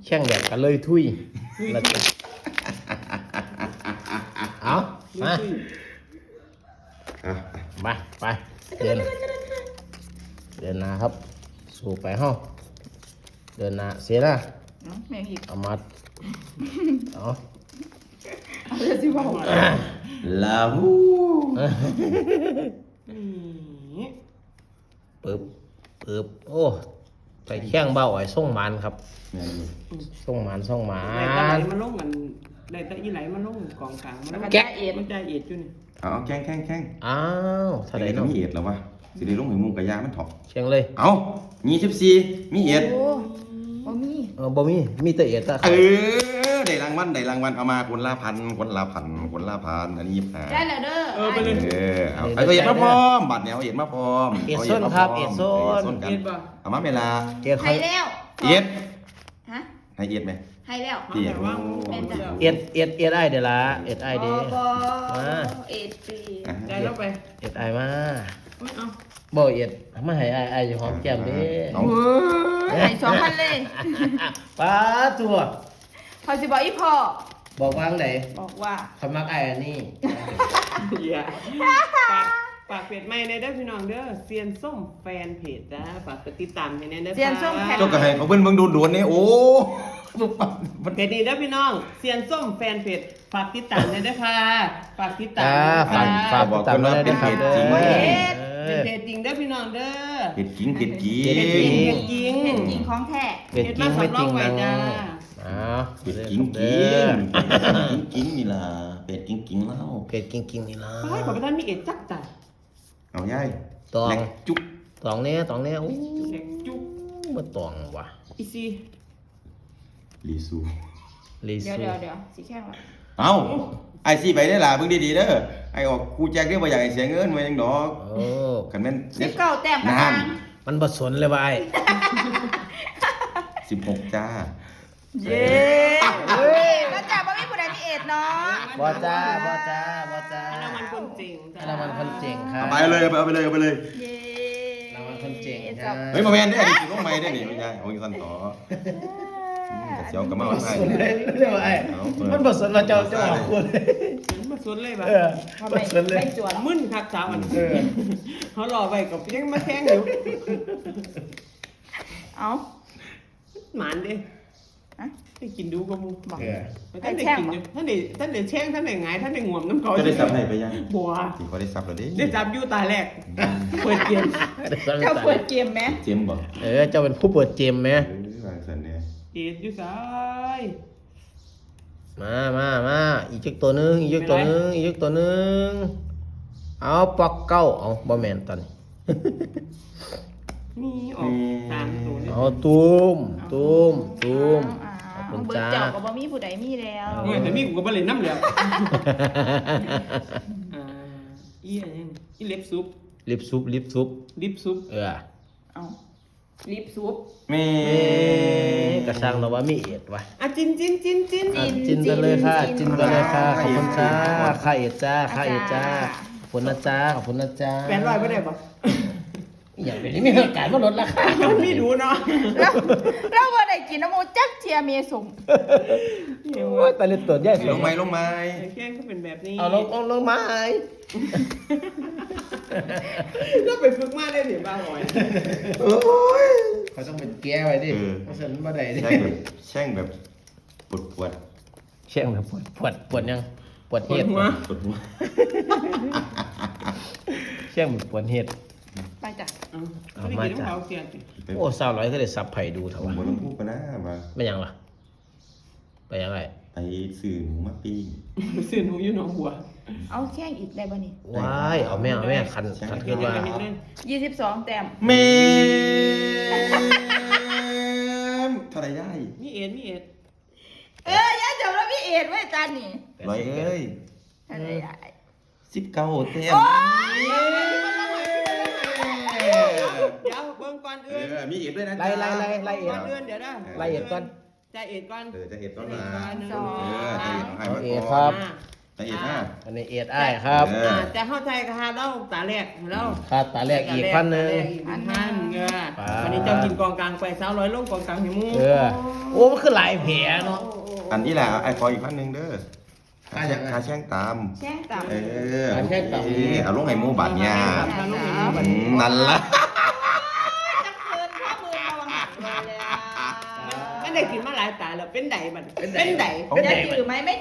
แช่งแดดกันเลยทุยแล้วจะเอามาไปเดินหน้าครับสู่ไปห้องเดินหน้าเสียนะแม่งอีกเอามาเอาเดี๋ยวสิบอกลาหูปึ๊บโอ้ไปแข้งเบาไอ้ส่งมันครับส่งมันได้ตะไหลมาลงกันได้ตะอีไหลมาลงกองกลางมันแกะเอ็ดมันใจเอ็ดอยู่นี่เอาแข้งอ้าวถ้าได้ต้องมีเอ็ดแล้ววะสิได้ลงให้มุงกะยามันถอกเชียงเลย เอา24มีเอ็ดบ่มีมีแต่เอ็ดได้รางวัลเอามาคนละพันอันนี้25ได้แล้วเด้อไปเลยเอาเอ็ดมาพร้อมบัตรเนี่ยเอาเอ็ดมาพร้อมเอ็ดส้นครับเอ็ดส้นเอ็ดบ่เอามาเวลาให้แล้วเอ็ดฮะให้เอ็ดไหมให้แล้วเอ็ดไอเดี๋ยวละเอ็ดไอเดี๋ยวมาเอ็ดปีได้แล้วไปเอ็ดไอมาบ่เอ็ดมาให้ไออยู่หอมแก้มเด้ให้2,000เลยป้าตัวเขาสิบอกอีพ่อบอกว่าไหนบอกว่าเขามักไอ้อันนี้อย่าฝากเพจใหม่ในเด้อพี่น้องเด้อเซียนส้มแฟนเพจนะฝากติดตามให้ในเด้อเซียนส้มแฟนเจ้าก็ให้เขาเบิ่งโดนๆนี่โอ้เพจนี้เด้อพี่น้องเซียนส้มแฟนเพจฝากติดตามให้เด้อค่ะฝากติดตามฝากติดตามด้วยนะครับเป็นเพจจริงเด้อพี่น้องเด้อเพจจริงของแท้เพจจริงไม่จริงนะเป็ดกิ้งนี่ล่ะเป็ดกิ้งเล่าเป็ดกิ้งนี่ล่ะไปขอประทานมีเอ็ดจักจ้ะเอาย่ายตองจุ๊บตองเนี้ยโอ้จุ๊บมาตองว่ะอีซีลีซูเดี๋ยวสีแข้งว่ะเอาไอซีไปได้ล่ะเบิ่งดีๆเด้อไอออกกูแจกได้บ่อยากให้เสียเงินมาจังดอกกันแม่น19แต้มกันมันบ่สนเลยว่ะไอ้16จ้าเย้แล้วจ้าบ่มีผู้ใดมีเอ็ดเนาะบ่จ้าอันนั้นมันคนจริงครับไปเลยเอาไปเลยเย้รางวัลคนเจ๋งเฮ้ยบ่แม่นเด้อนี่สิลงใหม่เด้อนี่ไม่ใช่เอาอีกซั่นต่อเสียวกับมาให้มันบ่สนเราเจ้าออกคนเลยมาสนเลยป่ะบ่สนเลยมึนคักจ้ามันเขารอไว้กับยังมาแข่งอยู่เอาหมานดิได้กินดูก็มูบอกท่านได้กินอยู่ท่านได้แช่งท่านได้ไงท่านได้งวมน้ำเขาจะได้ซับให้ไปยังบัวสิเขาได้ซับแล้วดิได้จับอยู่ตาแรกเปิดเกมเจ้าเปิดเกมไหมเจมบ่เจ้าเป็นผู้เปิดเกมไหมวางสันเนี่ยเอ็ดอยู่ซ้ายมาอีกตัวนึงเอาปอกเก้าเอาบ่แม่นตอนมีออก3ตัวเอาตุ้มขอบคุณจ้าเจ้าก็บ่มีผู้ใดมีแล้วแต่มีกูก็บ่เล่นน้ำแล้วอีอันนี้อีเล็บซุปลิบซุปเอาลิปซุปแม่กระชังเราว่ามีเอ็ดว่ะจินไปเลยค่ะขอบคุณจ้าค่าเอ็ดจ้าขอบคุณนะจ้า800บ่ได้บ่อย่างนี้มีการมาลดราคาไม่ดูเนาะแล้วว่าได้กินน้ำมูจักเทียมีสมโอ้ยแต่เลือดตัวใหญ่ลงไม้แข้งก็เป็นแบบนี้เอาลงไม้ก็ไปฝึกมาได้ถึงบ้าหอยเขาต้องเป็นแก้ไว้ดิเพราะฉะนั้นบ่ได้ดิแช่งแบบปวดแช่งแบบปวดยังปวดเห็ดแช่งแบบปวดเห็ดไปจ้ะมาจ้ะโอ้300ก็ได้ซับไผ่ดูเถอะวะบ่ต้องพูดปะนะว่าไม่ยังล่ะไปยังไงไปซื้อหนูมาปิ้งซื้อหนูอยู่หนองบัวเอาแข้งอีกได้บ่นี่ว้ายเอาแม่คันขึ้นว่า22แต้มแม่เท่าไหร่ได้มีเอ็ดอย่าจำแล้วมีเอ็ดไว้จานนี่ร้อยเอ้ยเท่าไหร่ได้19แต้มเดี๋ยวเบิ่งก่อนอื่นมีเอ็ดด้วยนะไล่เอ็ดก่อนอื่นเดี๋ยวนะไล่เอ็ดก่อนจะเอ็ดก่อนจะเอ็ดก่อนมาเอ็ดครับ ตาเอ็ดห้า อันนี้เอ็ดอ้ายครับ จะเข้าใจค่ะเราตาแรกแล้ว ค่าตาแรกอีก1,000นึง อีก1,000เงือ ปา วันนี้เจ้ากินกองกลางไป300ลงกองกลางให้มู โอ้มันคือหลายแผลเนาะ อันนี้แหละไอ้ขออีก1,000เด้อค่าแช่งตาม แช่งต่ำ เอาลงให้หมูบาดเนี่ยนั่นละ จะเกินข้อมือระวังหักเลยอ่ะ ไม่ได้กินมาหลายตาแล้วเป็นไดบัดเป็นได จะถือไหมไม่